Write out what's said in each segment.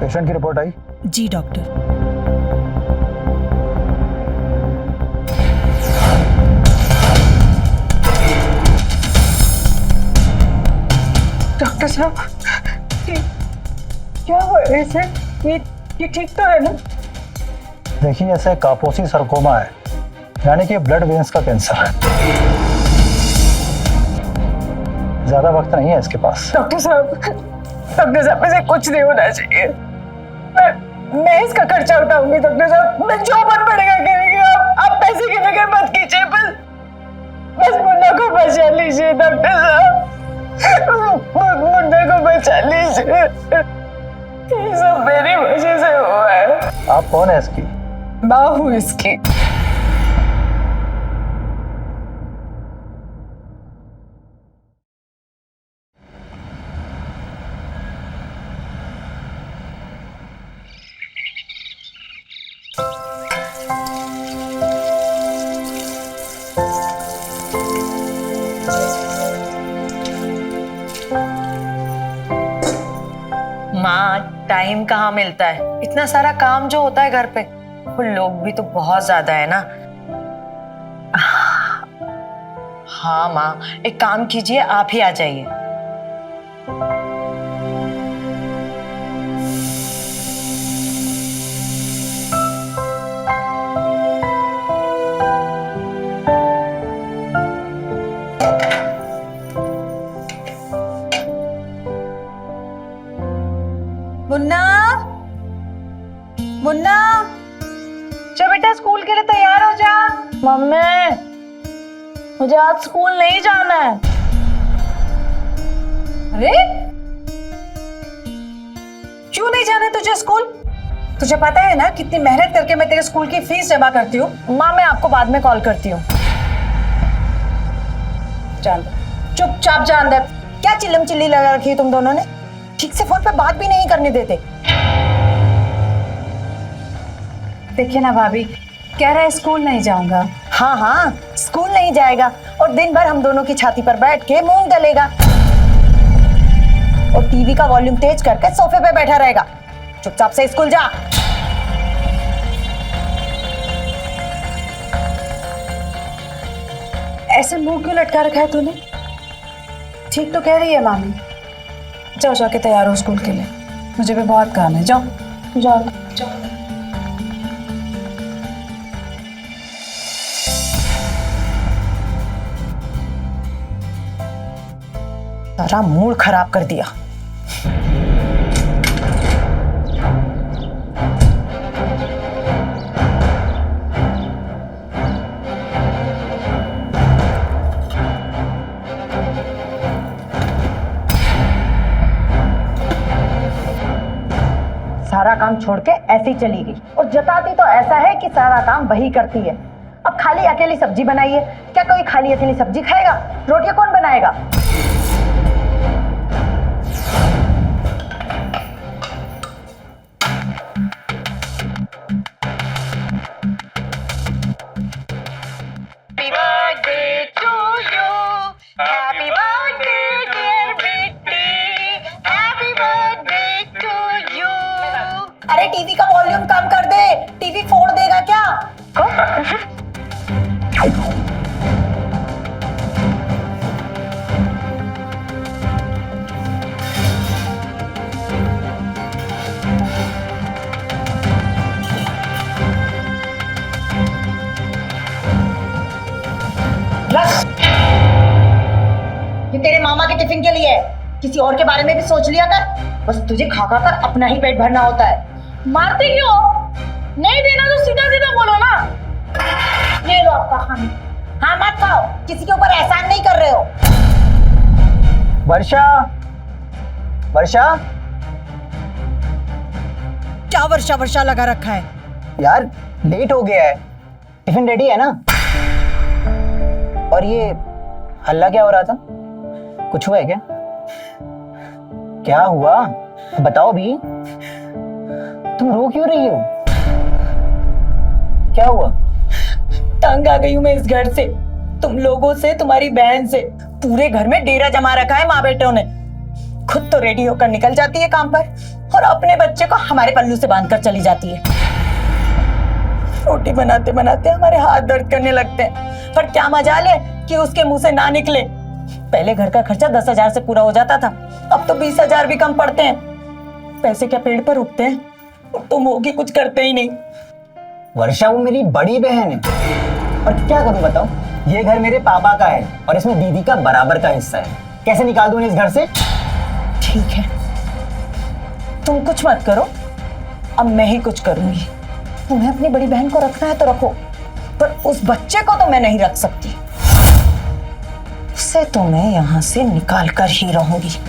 Patient की report आई? जी doctor. Doctor साहब, क्या हुआ है इसे? ये ठीक तो है ना? देखिए, ऐसे कापोसी सरकोमा है, यानी कि ब्लड वेन्स का कैंसर है। ज्यादा वक्त नहीं है इसके पास। डॉक्टर साहब, इसे कुछ नहीं होना चाहिए। मैं इसका खर्चा उठाऊंगी डॉक्टर साहब। मैं जो मन पड़ेगा करेंगे। आप पैसे की फिक्र मत कीजिए, बस मुन्ना को बचा लीजिए डॉक्टर साहब। मुन्ना को बचा लीजिए। ये सब मेरी वजह से हुआ है। आप कौन है इसकी? माँ हूँ इसकी। माँ, टाइम कहाँ मिलता है? इतना सारा काम जो होता है घर पे, वो लोग भी तो बहुत ज्यादा है ना। हाँ माँ, एक काम कीजिए, आप ही आ जाइए। मुन्ना, मुन्ना, चल बेटा, स्कूल के लिए तैयार हो जा। मम्मी, मुझे आज स्कूल नहीं जाना है। अरे, क्यों नहीं जाना तुझे स्कूल? तुझे पता है ना कितनी मेहनत करके मैं तेरे स्कूल की फीस जमा करती हूँ। माँ, मैं आपको बाद में कॉल करती हूँ। जान दे, चुपचाप जान दे। क्या चिल्लम चिल्ली लगा रखी है तुम दोनों ने? ठीक से फोन पे बात भी नहीं करने देते। देखिए ना भाभी, कह रहा है स्कूल नहीं जाऊंगा। हाँ हाँ, स्कूल नहीं जाएगा और दिन भर हम दोनों की छाती पर बैठ के मूंग दलेगा और टीवी का वॉल्यूम तेज करके सोफे पे बैठा रहेगा। चुपचाप से स्कूल जा। ऐसे मुंह क्यों लटका रखा है तूने? ठीक तो कह रही है मामी। जाओ, जाके तैयार हो स्कूल के लिए। मुझे भी बहुत काम है। जाओ जाओ जाओ। सारा मूड खराब कर दिया। सारा काम छोड़ के ऐसे ही चली गई और जताती तो ऐसा है कि सारा काम वही करती है। अब खाली अकेली सब्जी बनाई है, क्या कोई खाली अकेली सब्जी खाएगा? रोटियां कौन बनाएगा? अरे टीवी का वॉल्यूम कम कर दे, टीवी फोड़ देगा क्या? ये तेरे मामा के टिफिन के लिए है, किसी और के बारे में भी सोच लिया कर। बस तुझे खा खा कर अपना ही पेट भरना होता है। मारते क्यों? नहीं देना तो सीधा सीधा बोलो ना। ये लो आपका खाना। हाँ मत खाओ, किसी के ऊपर एहसान नहीं कर रहे हो। वर्षा, वर्षा, क्या वर्षा वर्षा लगा रखा है? यार लेट हो गया है, टिफिन रेडी है ना? और ये हल्ला क्या हो रहा था? कुछ हुआ है क्या? क्या हुआ बताओ भी। तुम रो क्यों रही हो? क्या हुआ? तंग आ गई हूँ मैं इस घर से, तुम लोगों से, तुम्हारी बहन से। पूरे घर में डेरा जमा रखा है माँ बेटों ने। खुद तो रेडी होकर निकल जाती है काम पर और अपने बच्चे को हमारे पल्लू से बांधकर चली जाती है। रोटी बनाते बनाते हमारे हाथ दर्द करने लगते हैं, पर क्या मजाल है कि उसके मुंह से ना निकले। पहले घर का खर्चा 10,000 से पूरा हो जाता था, अब तो 20,000 भी कम पड़ते हैं। पैसे क्या पेड़ पर उगते हैं? तुम होगी कुछ करते ही नहीं। वर्षा वो मेरी बड़ी बहन है, और क्या करूं बताओ, ये घर मेरे पापा का है और इसमें दीदी का बराबर का हिस्सा है। कैसे निकाल दूं इस घर से? ठीक है, तुम कुछ मत करो, अब मैं ही कुछ करूंगी। तुम्हें अपनी बड़ी बहन को रखना है तो रखो, पर उस बच्चे को तो मैं नहीं रख सकती। उसे तो मैं यहां से निकाल कर ही रहूंगी।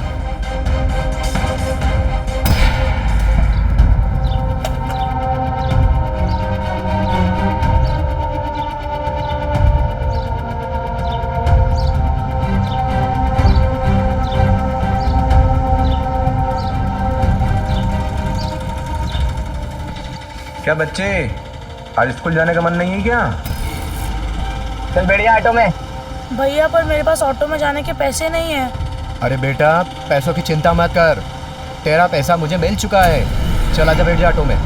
क्या बच्चे, आज स्कूल जाने का मन नहीं है क्या? चल बढ़िया ऑटो में। भैया पर मेरे पास ऑटो में जाने के पैसे नहीं है। अरे बेटा, पैसों की चिंता मत कर, तेरा पैसा मुझे मिल चुका है। चल आजा, बैठ जा ऑटो में।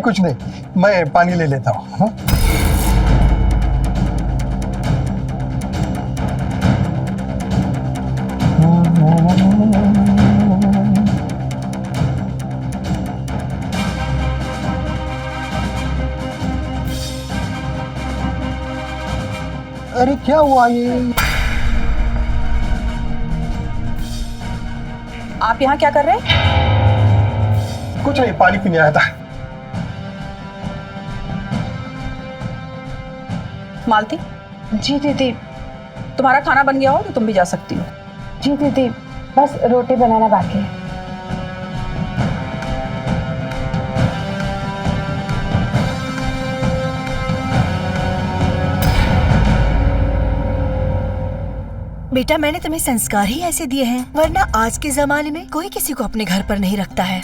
कुछ नहीं, मैं पानी ले लेता हूँ। हाँ? अरे क्या हुआ ये? आप यहाँ क्या कर रहे हैं? कुछ नहीं, पानी पीने आया था। मालती। जी दीदी। तुम्हारा खाना बन गया हो तो तुम भी जा सकती हो। जी दीदी, बस रोटी बनाना बाकी है। बेटा, मैंने तुम्हें संस्कार ही ऐसे दिए हैं, वरना आज के जमाने में कोई किसी को अपने घर पर नहीं रखता है।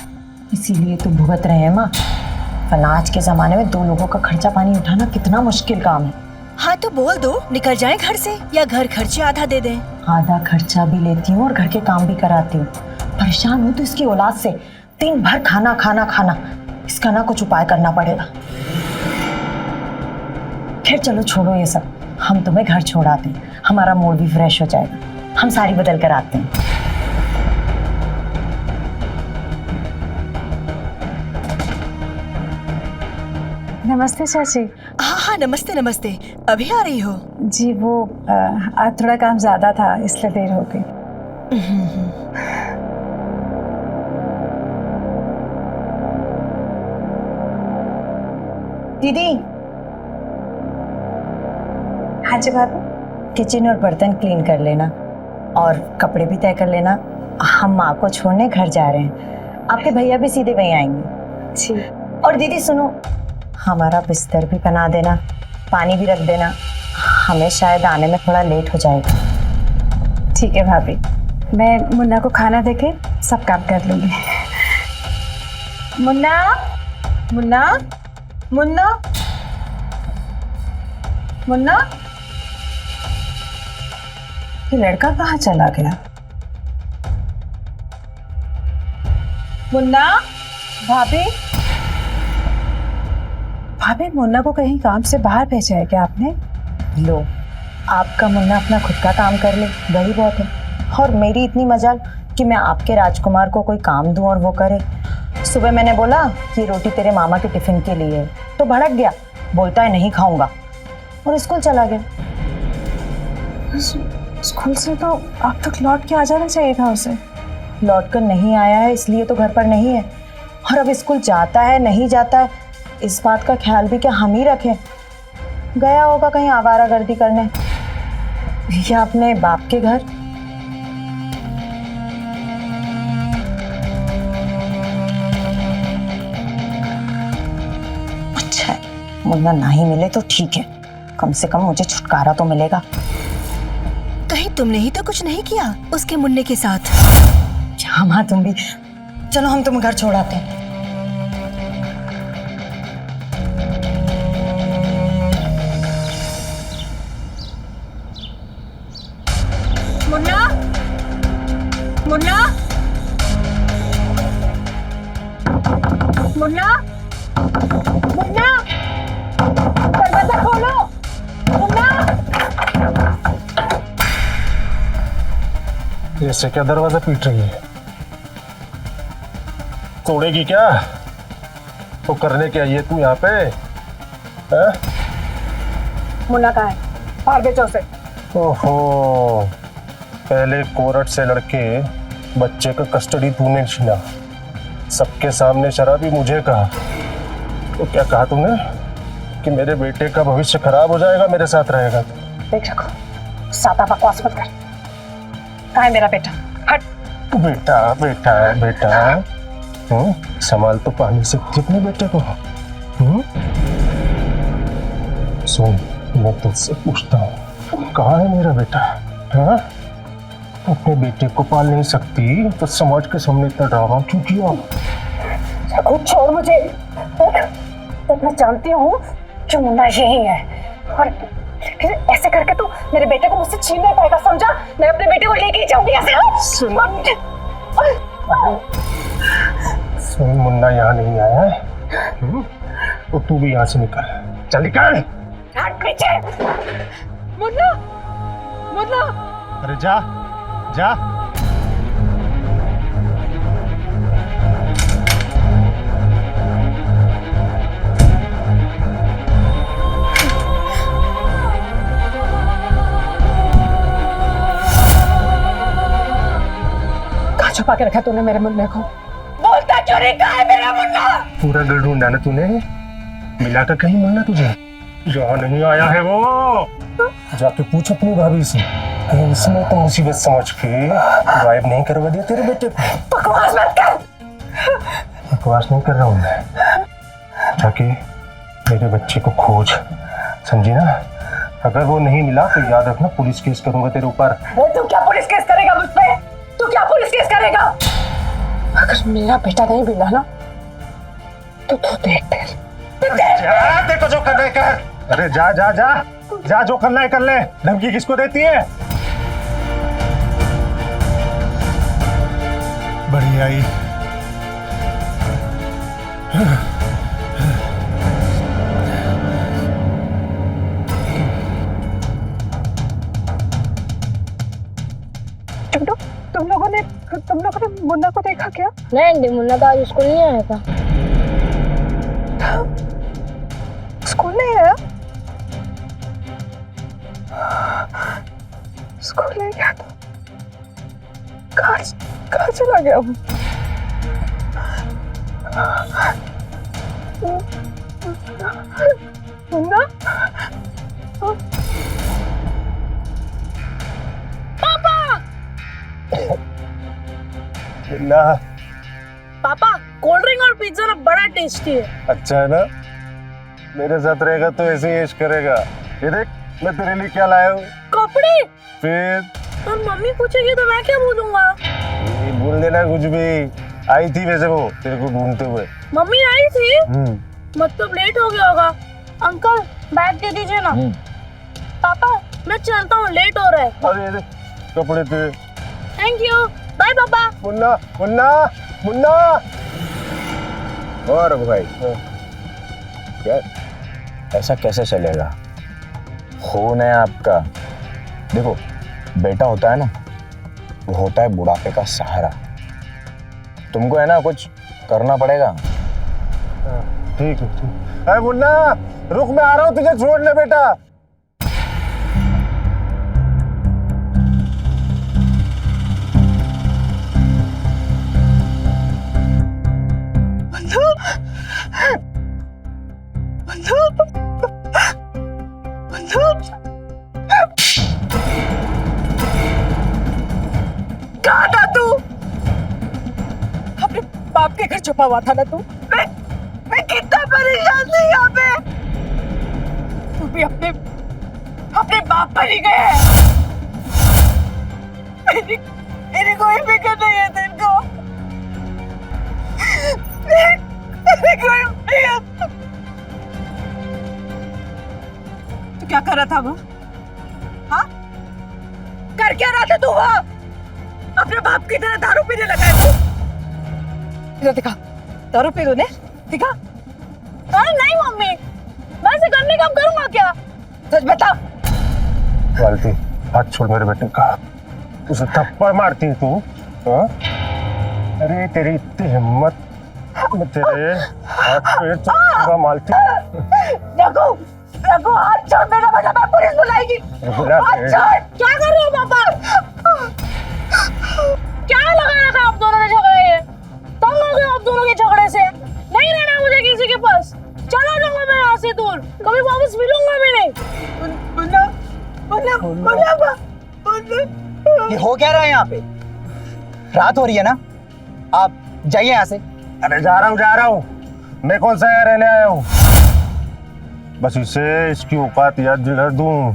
इसीलिए तो भुगत रहे हैं माँ, वरना आज के जमाने में 2 लोगों का खर्चा पानी उठाना कितना मुश्किल काम है। हाँ तो बोल दो, निकल जाएं घर से, या घर खर्चे आधा दे दें। आधा खर्चा भी लेती हूँ और घर के काम भी कराती हूँ। परेशान हूँ तो इसकी औलाद से, दिन भर खाना खाना खाना, इसका ना कुछ उपाय करना पड़ेगा। फिर चलो छोड़ो ये सब, हम तुम्हें घर छोड़ाते हैं, हमारा मूड भी फ्रेश हो जाएगा। हम साड़ी बदल कर आते हैं। नमस्ते चाची। हाँ हाँ, नमस्ते नमस्ते। अभी आ रही हो? जी वो आज थोड़ा काम ज्यादा था इसलिए देर हो गई। दीदी। हाँ जी भाभी। किचन और बर्तन क्लीन कर लेना और कपड़े भी तय कर लेना। हम माँ को छोड़ने घर जा रहे हैं, आपके भैया भी सीधे वहीं आएंगे। जी। और दीदी सुनो, हमारा बिस्तर भी बना देना, पानी भी रख देना, हमें शायद आने में थोड़ा लेट हो जाएगा। ठीक है भाभी। मैं मुन्ना को खाना देके सब काम कर लूंगी। मुन्ना, मुन्ना, मुन्ना, मुन्ना, ये लड़का कहाँ चला गया? मुन्ना, भाभी, भाभी मुन्ना को कहीं काम से बाहर भेजा है क्या आपने? लो, आपका मुन्ना अपना खुद का काम कर ले, वही बहुत है। और मेरी इतनी मजाल कि मैं आपके राजकुमार को कोई काम दूं और वो करे। सुबह मैंने बोला ये रोटी तेरे मामा के टिफिन के लिए है, तो भड़क गया, बोलता है नहीं खाऊंगा और स्कूल चला गया। स्कूल से तो आप तक लौट के आ जाना चाहिए था उसे। लौट कर नहीं आया है इसलिए तो घर पर नहीं है, और अब स्कूल जाता है नहीं जाता है इस बात का ख्याल भी क्या हम ही रखें? गया होगा कहीं आवारागर्दी करने या अपने बाप के घर। अच्छा है, मुन्ना ना ही मिले तो ठीक है, कम से कम मुझे छुटकारा तो मिलेगा। कहीं तुमने ही तो कुछ नहीं किया उसके मुन्ने के साथ? क्या माँ तुम भी, चलो हम तुम घर छोड़ाते हैं। मुन्ना, मुन्ना, मुन्ना, मुन्ना, दरवाजा खोलो, मुन्ना। ऐसे क्या दरवाजा पीट रही है? तोड़ेगी क्या? तो करने क्या ये तू यहाँ पे? हैं? मुन्ना कहाँ है? बाहर भेजो उसे। ओहो, पहले कोर्ट से लड़के बच्चे का कस्टडी तूने छीना, सबके सामने शराबी मुझे कहा। तो क्या कहा तुमने कि मेरे बेटे का भविष्य खराब हो जाएगा मेरे साथ रहेगा? देख रखो, सादा बकवास मत कर। कहाँ है मेरा बेटा? हट। बेटा बेटा बेटा, संभाल तो पानी सकती अपने बेटे को। सुन, मैं तुझसे पूछता हूँ, कहाँ है मेरा बेटा? हाँ, अपने बेटे को पाल नहीं सकती तो समाज के सामने इतना ड्रामा क्यों किया? खुद छोड़ मुझे। तो मैं जानती हूँ कि मुन्ना यही है, और लेकिन ऐसे करके तू मेरे बेटे को मुझसे छीन नहीं पाएगा, समझा? मैं अपने बेटे को लेके ही जाऊंगी ऐसे। सुन, मुन्ना यहाँ नहीं आया है, तो तू भी यहाँ से निकल, चल निकल। हट पीछे। मुन्ना, मुन्ना। अरे जा जा। कहाँ छुपा के रखा तूने मेरे मुन्ने को? बोलता क्यों नहीं? कहाँ है मेरा मुन्ना? पूरा गढ़ ढूंढा ना तूने, मिला कर कहीं मुन्ना तुझे? जहाँ नहीं आया है वो जाके पूछ अपनी भाभी से, कहीं इसने तो मुसीबत समझ के गायब नहीं करवा दिया तेरे बेटे को। बकवास मत कर। बकवास नहीं कर रहा हूँ मैं, जाके मेरे बच्चे को खोज, समझी ना? अगर वो नहीं मिला तो याद रखना पुलिस केस करूंगा तेरे ऊपर। तू क्या पुलिस केस करेगा मुझ पे? तू क्या पुलिस केस करेगा? अगर मेरा बेटा नहीं मिला ना तो तू देख जा, देखो जो करना है कर। अरे जा जा जा जा, जो करना है कर ले। धमकी किसको देती है? बढ़िया ही। तुम लोगों ने मुन्ना को देखा क्या? नहीं आंटी, मुन्ना तो आज स्कूल नहीं आया था। स्कूल नहीं आया? स्कूल नहीं गया था? कहाँ चला गया वो? मुन्ना? ना, पापा, कोल्ड ड्रिंक और पिज्जा ना बड़ा टेस्टी है। अच्छा है ना? मेरे साथ रहेगा तो ऐसे ही ऐश करेगा। ये देख, मैं तेरे लिए क्या लाया हूँ। कपड़े? फिर और मम्मी पूछेगी तो मैं क्या बोलूंगा? ये बोल देना कुछ भी। आई थी वैसे वो तेरे को ढूंढते हुए। मम्मी आई थी? मतलब लेट हो गया होगा। अंकल बैग दे दीजिए ना। पापा मैं चलता हूँ, लेट हो रहा है। अरे अरे कपड़े तेरे। थैंक यू, बाय पापा। मुन्ना मुन्ना मुन्ना। और भाई क्या ऐसा कैसे चलेगा? खून है आपका। देखो बेटा होता है ना, वो होता है बुढ़ापे का सहारा। तुमको है ना कुछ करना पड़ेगा। ठीक है ठीक। अरे मुन्ना रुक, मैं आ रहा हूँ तुझे छोड़ने बेटा। कहाँ था तू? अपने बाप के घर छुपा हुआ था ना तू? मैं कितना परेशान थी यहाँ पे। तू भी अपने बाप पर ही गया है। मेरी कोई फिक्र नहीं है तेरे को। मेरी कोई फिक्र। तू क्या कर रहा था वो? हाँ, कर क्या रहा था तू वहाँ? अपने बाप की तरह दारू पीने लगा है तू? दिखा, दारू पी तूने? दिखा। अरे नहीं मम्मी, मैं ऐसे करने काम करूंगा क्या? सच बता। मालती हाथ छोड़ मेरे बेटे का। उसे थप्पड़ मारती है तू? हाँ? अरे तेरी इतनी हिम्मत, मैं तेरे हाथ पे चढ़ूंगा मालती। रघु, रघु हाथ छोड़ मेरा, वरना मैं पुलिस बुलाएगी। हाथ छोड़। क्या कर रहे हो पापा? क्या लगा रखा आप दोनों ने झगड़े? ये तंग हो गए आप दोनों के झगड़े से। नहीं रहना मुझे किसी के पास। चला जाऊंगा मैं यहाँ से दूर, कभी वापस मिलूंगा भी नहीं। मुन्ना, मुन्ना, मुन्ना, मुन्ना। ये हो क्या रहा है यहाँ पे? रात हो रही है ना, आप जाइए यहाँ से। अरे जा रहा हूँ। मैं कौन सा यहाँ रहने आया हूँ? बस इसे इसकी औकात याद दिला दूं।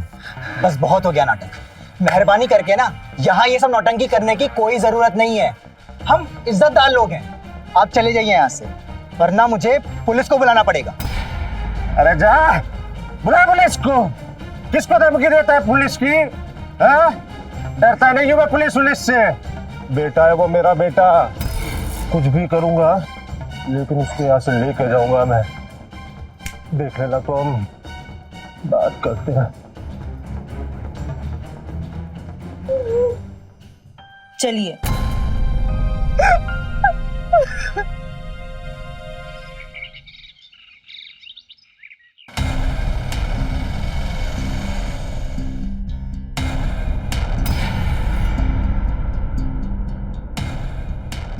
बस बहुत हो गया नाटक। मेहरबानी करके ना यहाँ ये सब नौटंकी करने की कोई जरूरत नहीं है। हम इज्जतदार लोग हैं, आप चले जाइए यहाँ से, वरना मुझे पुलिस को बुलाना पड़ेगा। अरे जा, बुला पुलिस को। किसको धमकी देता है पुलिस की? हाँ? डरता नहीं हूँ मैं पुलिस से। बेटा है वो मेरा बेटा, कुछ भी करूंगा लेकिन उसको यहाँ से लेके जाऊंगा मैं। देख लेना तो हम बात करते हैं। चलिए।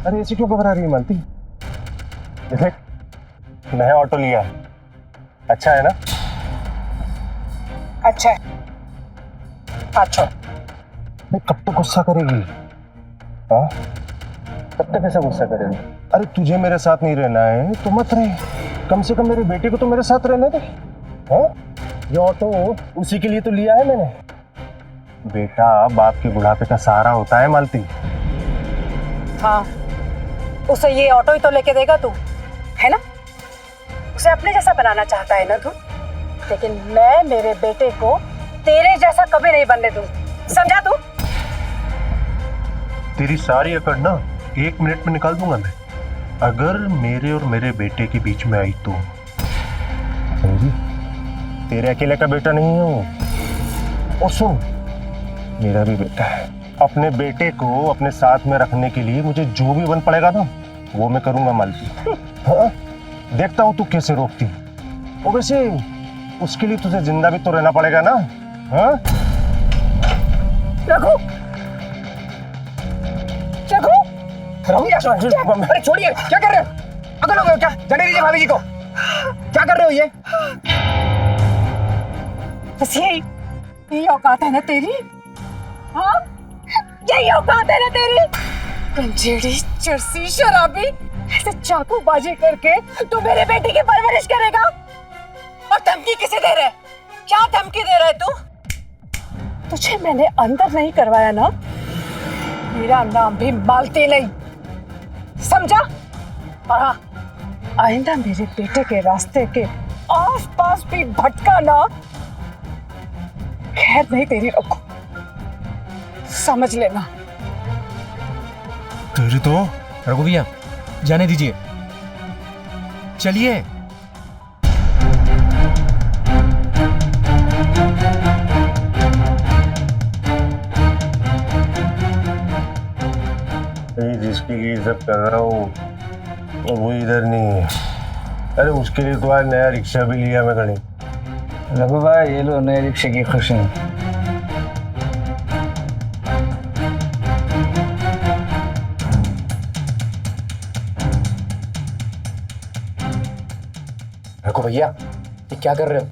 अरे ऐसी क्यों घबरा रही है मालती? देख, नया ऑटो लिया है, अच्छा है ना? अच्छा है। हाथ छोड़। कब तक गुस्सा करेगी? हाँ? कब तक ऐसा गुस्सा करेगी? अरे तुझे मेरे साथ नहीं रहना है तो मत रहे, कम से कम मेरे बेटे को तो मेरे साथ रहने दे। हाँ? ये ऑटो उसी के लिए तो लिया है मैंने। बेटा बाप के बुढ़ापे का सहारा होता है मालती। हाँ, उसे ये ऑटो ही तो लेके देगा तू, है ना? उसे अपने जैसा बनाना चाहता है ना तू? लेकिन मैं मेरे बेटे को तेरे जैसा कभी नहीं बनने दूंगी, समझा तू? तेरी सारी अकड़ ना 1 मिनट में निकाल दूंगा मैं, अगर मेरे और मेरे बेटे के बीच में आई तो। समझी? तेरे अकेले का बेटा नहीं हूं। और सुन, मेरा भी बेटा है। अपने बेटे को अपने साथ में रखने के लिए मुझे जो भी बन पड़ेगा ना वो मैं करूंगा मालती। हाँ? देखता हूं तू कैसे रोकती। और वैसे उसके लिए तुझे जिंदा भी तो रहना पड़ेगा ना? हाँ? रघु, रघु, अरे छोड़िए, क्या कर रहे हो? अगर हो गए क्या? जाने दीजिए भाभी जी को। क्या कर रहे हो ये? बस यही औकात है ना तेरी? हाँ, यही औकात है ना तेरी? कंजेड़ी, चरसी, शराबी, ऐसे चाकूबाजी करके तू मेरे बेटे की परवरिश करेगा? और धमकी किसे दे रहा है? क्या धमकी दे रहा है तू? तुझे मैंने अंदर नहीं करवाया ना, मेरा नाम भी मालती नहीं, समझा? और हाँ, आइंदा मेरे बेटे के रास्ते के आस पास भी भटका ना, खैर नहीं तेरी रखो, समझ लेना। तेरी तो रघु भैया जाने दीजिए, चलिए। जिसके लिए सब कर रहा हूँ वो इधर नहीं है। अरे उसके लिए तो आज नया रिक्शा भी लिया मैं गणी। रघु भाई, ये लो नए रिक्शे की खुशी। रघु भैया ये क्या कर रहे हो?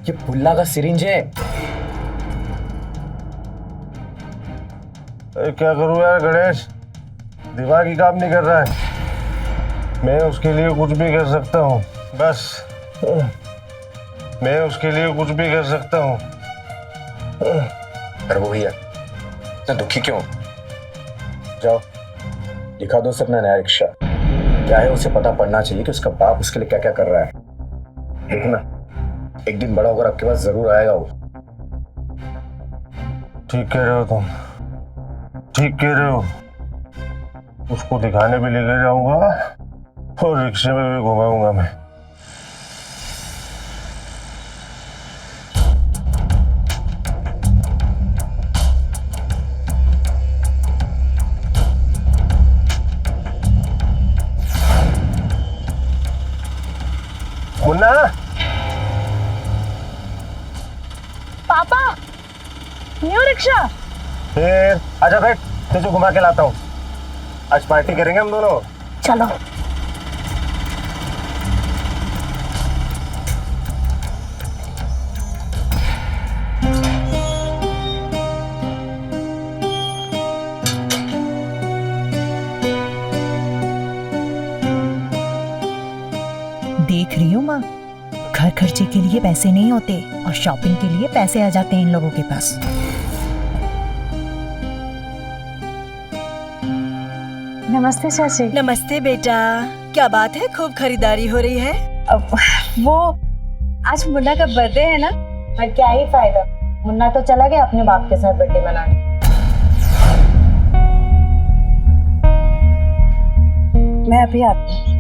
ये पुल्ला का सिरिंज है। अरे क्या करूँ यार गणेश, दिमाग ही काम नहीं कर रहा है। मैं उसके लिए कुछ भी कर सकता हूँ, बस मैं उसके लिए कुछ भी कर सकता हूँ। रघु भैया इतना दुखी क्यों? जाओ दिखा दो उसे अपना नया रिक्शा। क्या है उसे पता पड़ना चाहिए कि उसका बाप उसके लिए क्या क्या कर रहा है। देखना एक दिन बड़ा होकर आपके पास जरूर आएगा वो। ठीक कह रहे हो तुम, ठीक कह रहे हो। उसको दिखाने भी लेकर जाऊंगा और रिक्शे में भी घुमाऊंगा मैं। मुन्ना, पापा न्यू रिक्शा। फिर आजा बैठ, तुझे घुमा के लाता हूँ। आज पार्टी करेंगे हम दोनों। चलो। देख रही हूँ माँ, घर खर्चे के लिए पैसे नहीं होते और शॉपिंग के लिए पैसे आ जाते हैं इन लोगों के पास। नमस्ते चाची। नमस्ते बेटा, क्या बात है, खूब खरीदारी हो रही है? वो आज मुन्ना का बर्थडे है ना। पर क्या ही फायदा, मुन्ना तो चला गया अपने बाप के साथ बर्थडे मनाने। मैं अभी आती हूँ।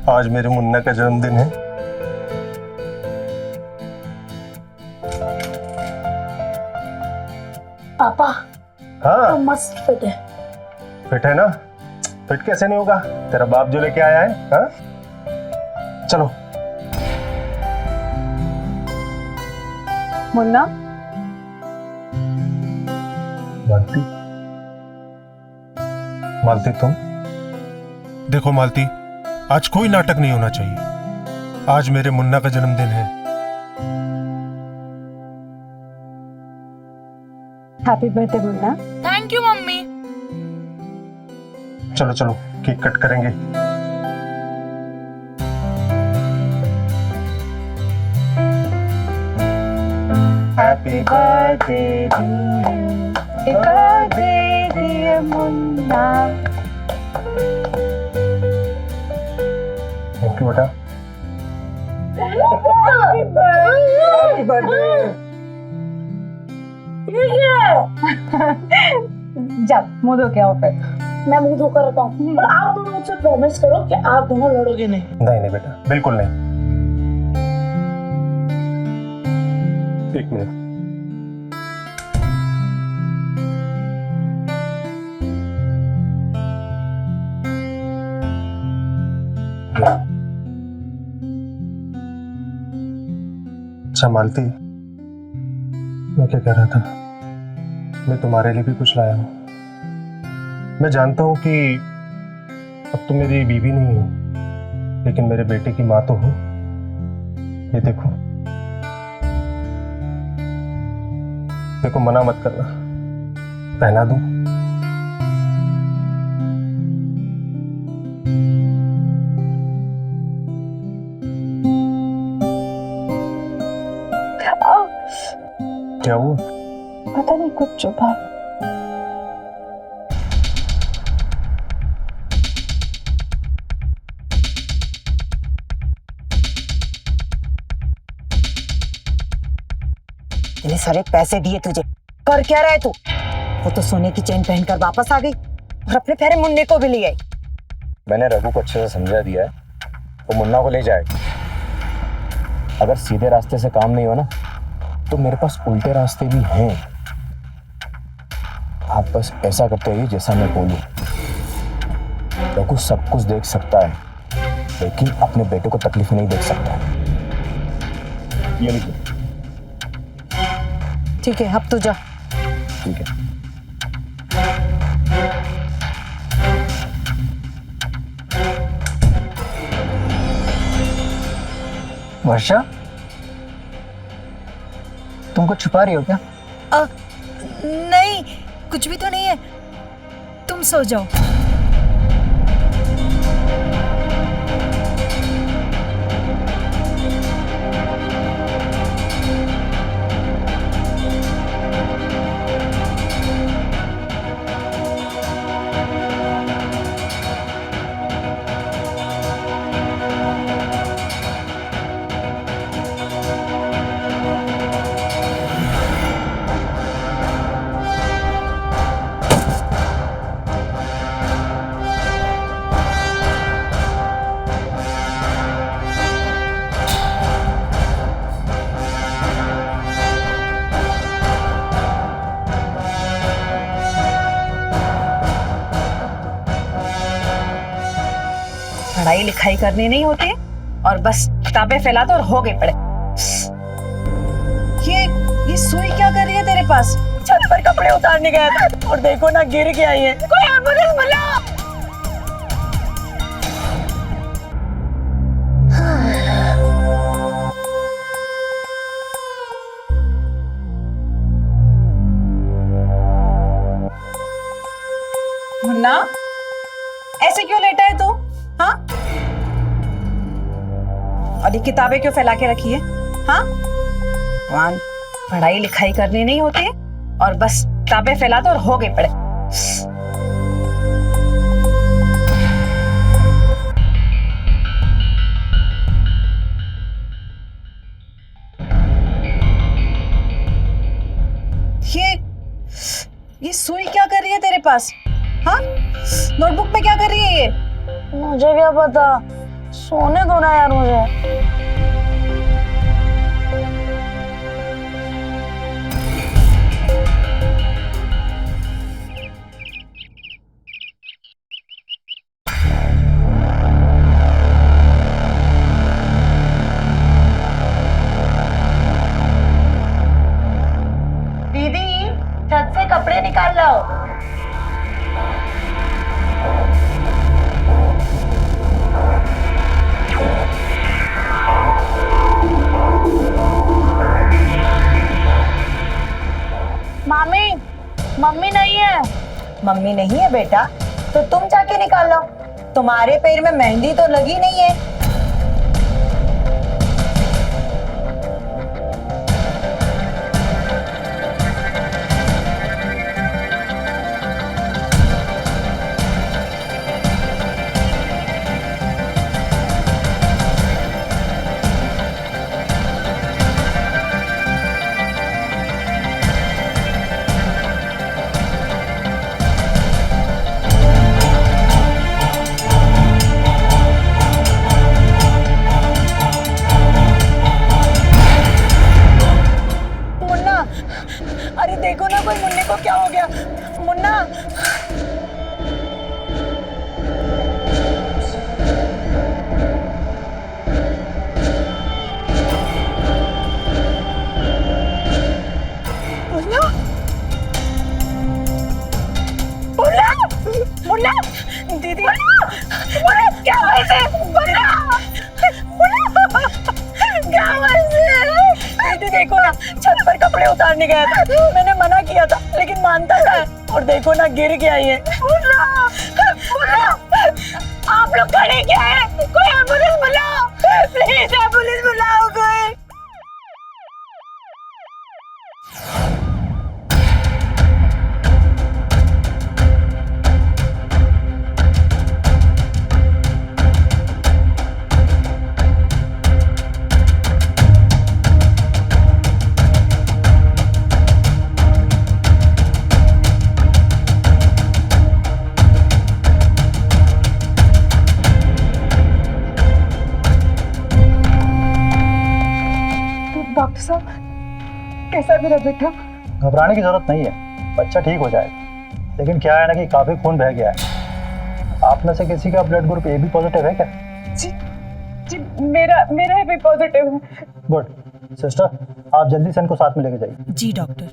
आज मेरे मुन्ना का जन्मदिन है। पापा हाँ तो मस्त फिट है। फिट है ना? फिट कैसे नहीं होगा, तेरा बाप जो लेके आया है। हाँ चलो। मुन्ना, मालती, मालती तुम देखो मालती, आज कोई नाटक नहीं होना चाहिए। आज मेरे मुन्ना का जन्मदिन है। Happy birthday Munna. Thank you mummy. चलो चलो केक कट करेंगे। Happy birthday happy birthday dear Munna. Thank you बेटा। Happy birthday. जा मुंह धो के आओ फिर। मैं मुंह धोकर रहता हूँ, पर आप दोनों मुझसे प्रॉमिस करो कि आप दोनों लड़ोगे नहीं। नहीं नहीं बेटा, बिल्कुल नहीं। एक मिनट। अच्छा मालती, मैं क्या कह रहा था, मैं तुम्हारे लिए भी कुछ लाया हूं। मैं जानता हूं कि अब तुम मेरी बीवी नहीं हो, लेकिन मेरे बेटे की माँ तो हो। ये देखो, देखो, मना मत करना, पहना दूं? क्या हुआ? पता नहीं कुछ चुभा। इतने सारे पैसे दिए तुझे, कर क्या रहा है तू? वो तो सोने की चेन पहनकर वापस आ गई और अपने प्यारे मुन्ने को भी ले आई। मैंने रघु को अच्छे से समझा दिया है, वो मुन्ना को ले जाएगा। अगर सीधे रास्ते से काम नहीं हो ना, तो मेरे पास उल्टे रास्ते भी हैं। आप बस ऐसा करते रहिए जैसा मैं बोलूं। रघु सब कुछ देख सकता है, लेकिन अपने बेटे को तकलीफ नहीं देख सकता है। ये लिखो। ठीक है, अब तू जा। ठीक है। वर्षा, तुम कुछ छुपा रही हो क्या? नहीं, कुछ भी तो नहीं है, तुम सो जाओ। पढ़ाई लिखाई करनी नहीं होती और बस किताबें फैला दो और हो गए पड़े। ये सुई क्या कर रही है तेरे पास? छत पर कपड़े उतारने गया था और देखो ना गिर के आई है। कोई एम्बुलेंस बुलाओ। मुन्ना, ऐसे क्यों लेटा है तू? हाँ? और ये किताबें क्यों फैला के रखी है? हाँ? वन, पढ़ाई लिखाई करनी नहीं होती और बस किताबें फैला दो और हो गए पड़े। ये सुई क्या कर रही है तेरे पास? हाँ? नोटबुक में क्या कर रही है ये? मुझे क्या पता, सोने दो ना यार मुझे। दीदी, छत से कपड़े निकाल लो। मामी, मम्मी नहीं है। मम्मी नहीं है बेटा, तो तुम जाके निकाल लो। तुम्हारे पैर में मेहंदी तो लगी नहीं है। अरे देखो ना, कोई मुन्ने को क्या हो गया? मुन्ना, मुन्ना, मुन्ना, मुन्ना, दीदी, मुन्ना, क्या वैसे? मुन्ना, मुन्ना, क्या वैसे? दीदी देखो ना, छत पर कपड़े उतारने गया था। मैंने मना किया था लेकिन मानता था और देखो ना गिर के आई है। मुन्ना, मुन्ना, आप लोग खड़े क्या है? कोई एम्बुलेंस बुलाओ, प्लीज एम्बुलेंस बुलाओ कोई। डॉक्टर साहब, कैसा है मेरा बेटा? घबराने की जरूरत नहीं है, बच्चा ठीक हो जाएगा। लेकिन क्या है ना कि काफी खून बह गया है। आप में से किसी का blood group A B positive है क्या? जी जी, मेरा भी पॉजिटिव है। गुड। सिस्टर, आप जल्दी से इनको साथ में लेके जाइए। जी डॉक्टर।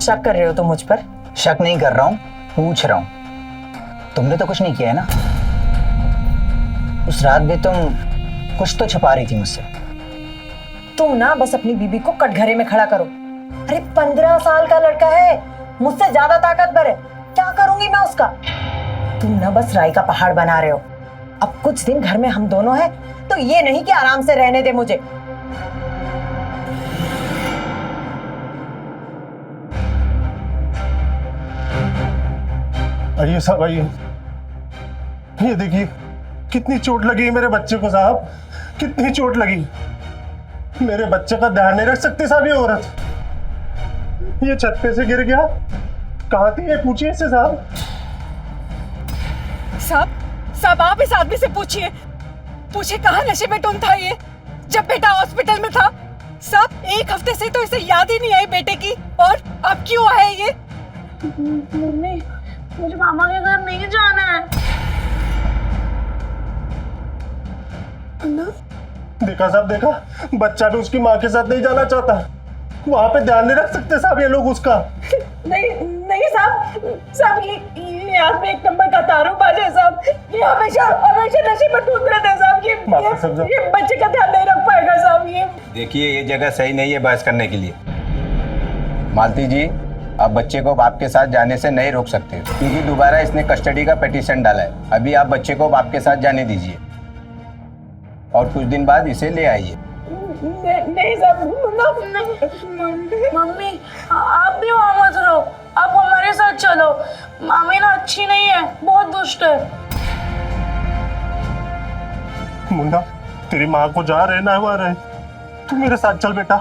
शक कर रहे हो तुम मुझ पर? शक नहीं कर रहा हूँ, पूछ रहा हूँ। तुमने तो कुछ नहीं किया है ना? उस रात भी तुम कुछ तो छुपा रही थी मुझसे। तुम ना बस अपनी बीबी को कटघरे में खड़ा करो। अरे 15 साल का लड़का है, मुझसे ज्यादा ताकतवर है, क्या करूंगी मैं उसका? तुम ना बस राई का पहाड़ बना रहे हो। अब कुछ दिन घर में हम दोनों हैं, तो ये नहीं कि आराम से रहने दे मुझे। आइए साहब, आइए। ये देखिए कितनी चोट लगी है मेरे बच्चे को साहब, कितनी चोट लगी। मेरे बच्चे का ध्यान नहीं रख सकती साहब ये औरत। ये छत पे से गिर गया, कहाँ थी ये? पूछिए इससे साहब। साहब आप इस आदमी से पूछिए कहाँ नशे में टुन था ये जब बेटा हॉस्पिटल में था। साहब 1 हफ्ते से तो इसे याद ही नहीं आई बेटे की, और अब क्यों आया ये? मम्मी, मुझे मामा के घर नहीं जाना है। देखा साहब, देखा, बच्चा भी उसकी माँ के साथ नहीं जाना चाहता। वहां पे ध्यान नहीं रख सकते साहब ये लोग उसका। नहीं साहब ये आदमी 1 नंबर का दारूबाज है साहब। ये हमेशा नशे में टूट रहता है साहब। ये बच्चे का ध्यान नहीं रख पाएगा साहब। ये देखिए, ये जगह सही नहीं है बहस करने के लिए। मालती जी, आप बच्चे को बाप के साथ जाने से नहीं रोक सकते, क्योंकि दोबारा इसने कस्टडी का पिटीशन डाला है। अभी आप बच्चे को बाप के साथ जाने दीजिए और कुछ दिन बाद इसे ले आइए। नहीं साहब, मम्मी, आप भी वहाँ मत रहो, आप हमारे साथ चलो। मामी ना अच्छी नहीं है, बहुत दुष्ट है। मुन्ना, तेरी माँ को जहाँ रहना है वहाँ रहे, तू मेरे साथ चल बेटा।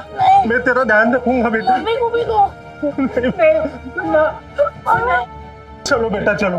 मैं तेरा ध्यान रखूंगा बेटा। मम्मी को भी दो। चलो बेटा चलो।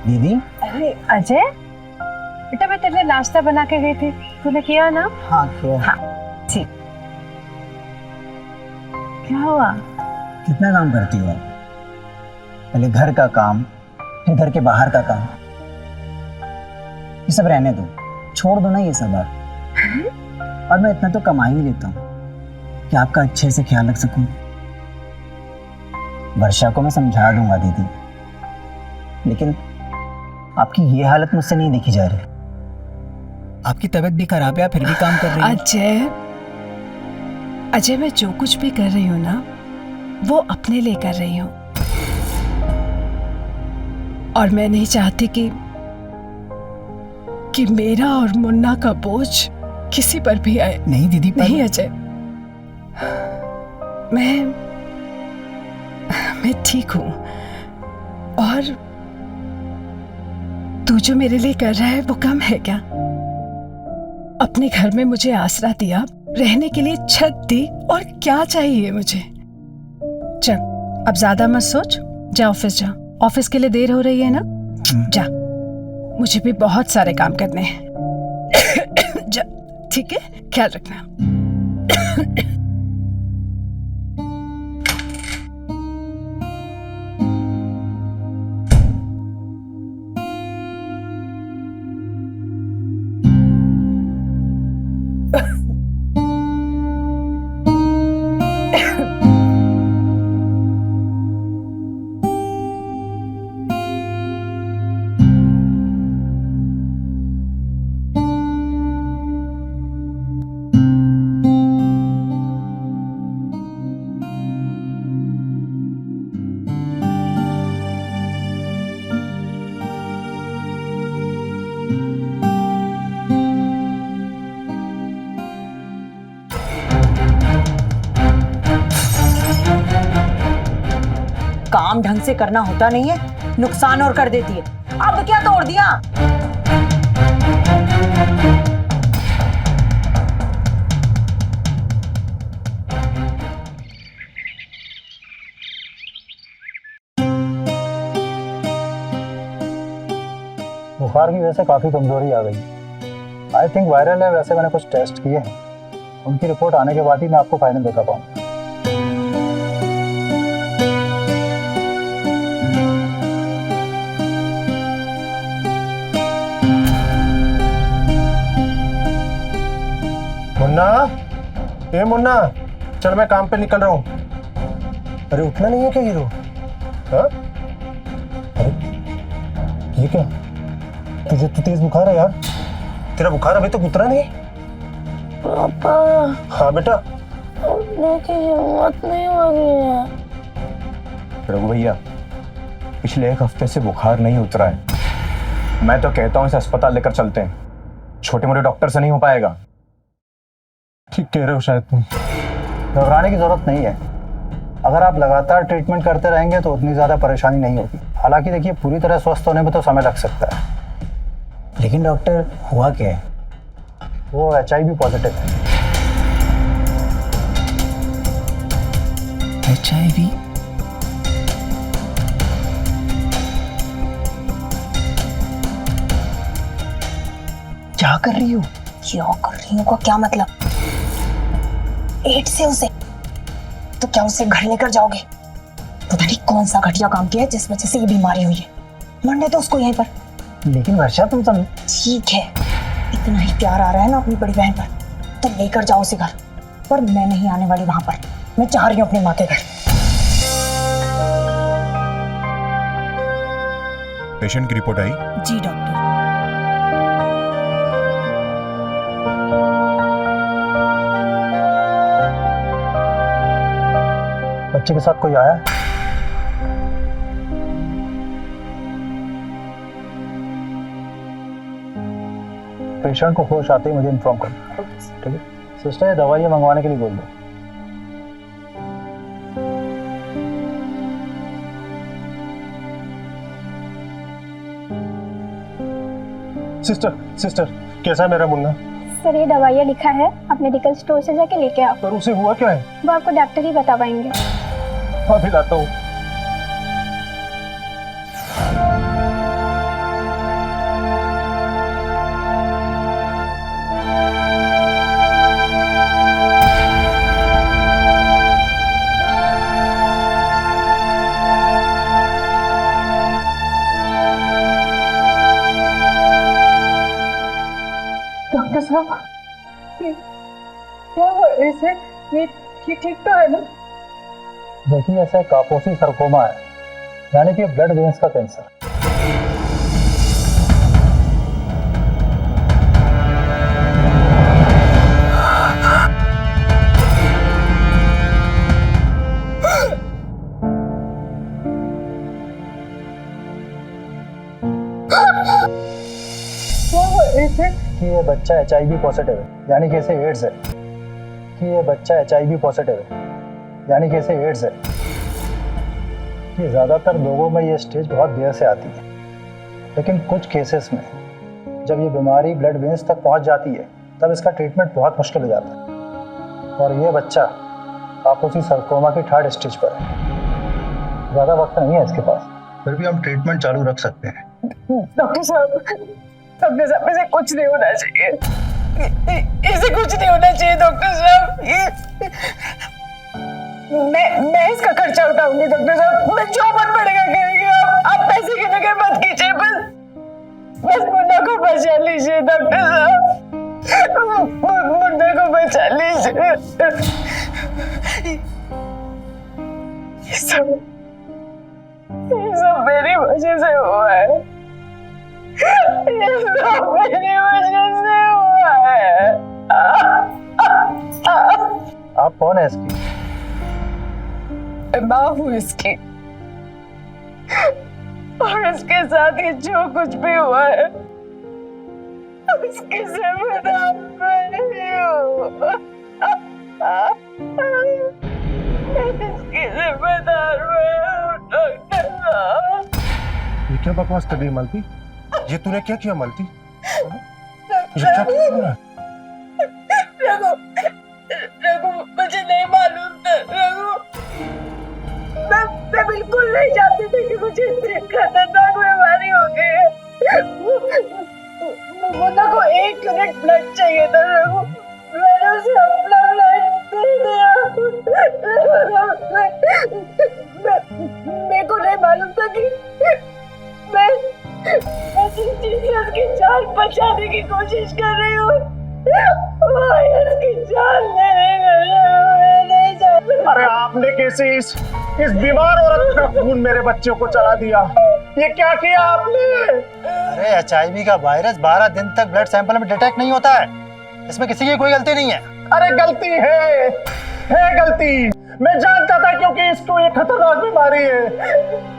दीदी। अरे अजय, बेटा मैं तेरे लिए नाश्ता बना के गई थी, तूने किया ना? हाँ किया। हाँ ठीक। क्या हुआ? कितना काम करती हो आप? पहले घर का काम, फिर घर के बाहर का काम। ये सब रहने दो, छोड़ दो ना ये सब आप। और मैं इतना तो कमा ही लेता हूँ कि आपका अच्छे से ख्याल रख सकूं। वर्षा को मैं समझा दूंगा दीदी, लेकिन आपकी ये हालत मुझसे नहीं देखी जा रही। आपकी तबीयत भी खराब है, आप फिर भी काम कर रही हैं। अजय मैं जो कुछ भी कर रही हूँ ना, वो अपने लिए कर रही हूँ, और मैं नहीं चाहती कि मेरा और मुन्ना का बोझ किसी पर भी आए। नहीं दीदी, नहीं अजय, मैं ठीक हूँ, और तू जो मेरे लिए कर रहा है वो कम है क्या? अपने घर में मुझे आसरा दिया, रहने के लिए छत दी, और क्या चाहिए मुझे? चल अब ज्यादा मत सोच, जा ऑफिस जा। ऑफिस के लिए देर हो रही है ना, जा, मुझे भी बहुत सारे काम करने हैं। जा, ठीक है, ख्याल रखना। काम ढंग से करना होता नहीं है, नुकसान और कर देती है। अब क्या तोड़ दिया? बुखार की वजह से काफ़ी कमजोरी आ गई। आई थिंक वायरल है। वैसे मैंने कुछ टेस्ट किए हैं, उनकी रिपोर्ट आने के बाद ही मैं आपको फाइनल बता पाऊंगा। मुन्ना, ए मुन्ना, चल मैं काम पे निकल रहा हूँ। अरे उठना नहीं है क्या हीरो? हाँ? अरे ये क्या? तुझे तो तेज बुखार है यार। तेरा बुखार अभी तक उतरा नहीं? पापा, हाँ बेटा। उठने की हिम्मत नहीं हो रही है। रघु भैया, पिछले 1 हफ्ते से बुखार नहीं उतरा है। मैं तो कहता हूँ इसे अस्पताल लेकर चलते हैं, छोटे मोटे डॉक्टर से नहीं हो पाएगा। ठीक कह रहे हो शायद तुम। घबराने की जरूरत नहीं है। अगर आप लगातार ट्रीटमेंट करते रहेंगे तो उतनी ज़्यादा परेशानी नहीं होगी। हालांकि देखिए, पूरी तरह स्वस्थ होने में तो समय लग सकता है। लेकिन डॉक्टर, हुआ क्या है? वो HIV पॉजिटिव है। HIV? क्या कर रही हो? क्या कर रही हूँ का क्या मतलब? एड्स से उसे तो क्या उसे घर लेकर जाओगे? पता नहीं कौन सा घटिया काम किया है जिस वजह से ये बीमारी हुई है। मरने दो उसको यहीं पर। लेकिन वर्षा, तुम समझ। ठीक है, इतना ही प्यार आ रहा है ना अपनी बड़ी बहन पर, तो लेकर जाओ उसे घर। पर मैं नहीं आने वाली वहां पर। मैं चाह रही हूँ अपनी माँ के घर। पेशेंट की रिपोर्ट आई? जी डॉक्टर। बच्चे के साथ कोई आया है? पेशेंट को होश आते ही मुझे इन्फॉर्म करना, ठीक है? सिस्टर, ये दवाइयाँ मंगवाने के लिए बोल दो। सिस्टर, कैसा है मेरा मुन्ना? सर, ये दवाइयाँ लिखा है, आप मेडिकल स्टोर से जाके लेके आओ। पर उसे हुआ क्या है? वो आपको डॉक्टर ही बता पाएंगे। अभी लाता हूँ। डॉक्टर साहब, क्या हुआ इसे? ये ठीक तो है ना? देखिए, ऐसा कापोसी सरकोमा है, यानी कि ब्लड वेन्स का कैंसर। क्या हुआ इसे? कि ये बच्चा HIV पॉजिटिव है, यानी कि इसे एड्स है। कि ये बच्चा HIV पॉजिटिव है, यानी कि इसे एड्स है। कि ज़्यादातर लोगों में ये स्टेज बहुत देर से आती है, लेकिन कुछ केसेस में जब ये बीमारी ब्लड वेन्स तक पहुंच जाती है तब इसका ट्रीटमेंट बहुत मुश्किल हो जाता है। और ये बच्चा कापोसी सरकोमा की 3rd स्टेज पर है। ज़्यादा वक्त नहीं है इसके पास, फिर भी हम ट्रीटमेंट चालू रख सकते हैं। डॉक्टर साहब, इसे कुछ नहीं होना चाहिए। इसे कुछ नहीं होना चाहिए डॉक्टर साहब। मैं इसका खर्चा उठाऊंगी डॉक्टर साहब। मैं जो मन पड़ेगा करेंगे। आप पैसे की फिक्र मत कीजिए, बस मुन्ना को बचा लीजिए डॉक्टर साहब। मुन्ना को बचा लीजिए। ये सब मेरी वजह से हुआ है। ये सब मेरी वजह से हुआ है। आप कौन है इसकी? माँ हूँ इसकी, और इसके साथ ही जो कुछ भी हुआ है उसकी जिम्मेदार मैं हूँ। इसकी जिम्मेदार मैं हूँ। क्या बकवास कर रही है मालती? ये तूने क्या किया मालती? ये क्या किया तूने? रघु, रघु मुझे नहीं मालूम था रघु। मैं बिल्कुल नहीं जानती थी कि मुझे इतनी खतरनाक बीमारी हो गई है। मुन्ना को 1 यूनिट ब्लड चाहिए था रघु, मैंने उसे अपना ब्लड दे दिया। मेरे को नहीं मालूम था कि मैं जिस चीज से उसकी जान बचाने की कोशिश कर रही हूँ उसकी जान नहीं जानती। अरे आपने कैसे इस बीमार औरत का खून मेरे बच्चों को चला दिया? ये क्या किया आपने? अरे HIV का वायरस 12 दिन तक ब्लड सैंपल में डिटेक्ट नहीं होता है, इसमें किसी की कोई गलती नहीं है। अरे गलती है गलती। मैं जानता था क्योंकि इसको ये खतरनाक बीमारी है।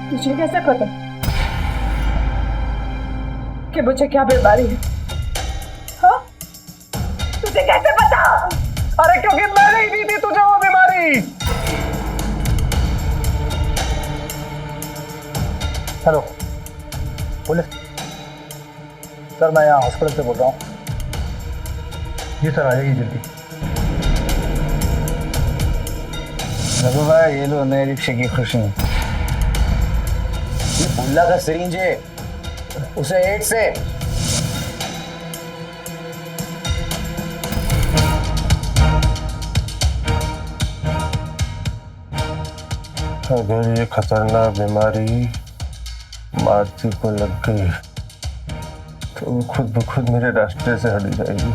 तुझे कैसे पता कि मुझे क्या बीमारी है? हाँ? तुझे कैसे पता? अरे क्योंकि मैंने ही दी थी तुझे वो बीमारी। हेलो पुलिस सर, मैं यहाँ हॉस्पिटल से बोल रहा हूँ। जी सर, आ जाइए जल्दी। रघु भाई, ये लो नए रिक्शे की खुशी। ये बुल्ला का सिरिंज है, उसे एड से। अगर ये खतरनाक बीमारी मालती को लग गई तो वो खुद ब खुद मेरे रास्ते से हट जाएगी।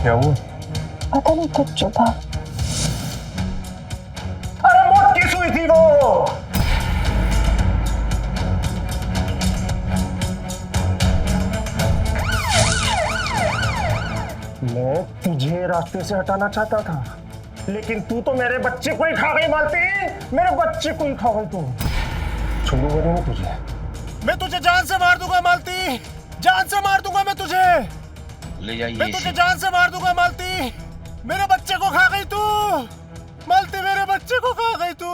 क्या हुआ? पता नहीं, कुछ चुपा। अरे मौत किस हुई थी वो? मैं तुझे रास्ते से हटाना चाहता था, लेकिन तू तो मेरे बच्चे को ही खा गई मालती। मेरे बच्चे को ही खा गई तू। छोड़ूंगा नहीं तुझे। मैं तुझे जान से मार दूंगा मालती, जान से मार दूंगा मैं तुझे। ले जाइए मैं तुझे जान से मार दूंगा मालती। मेरे बच्चे को खा गई तू मालती, मेरे बच्चे को खा गई तू।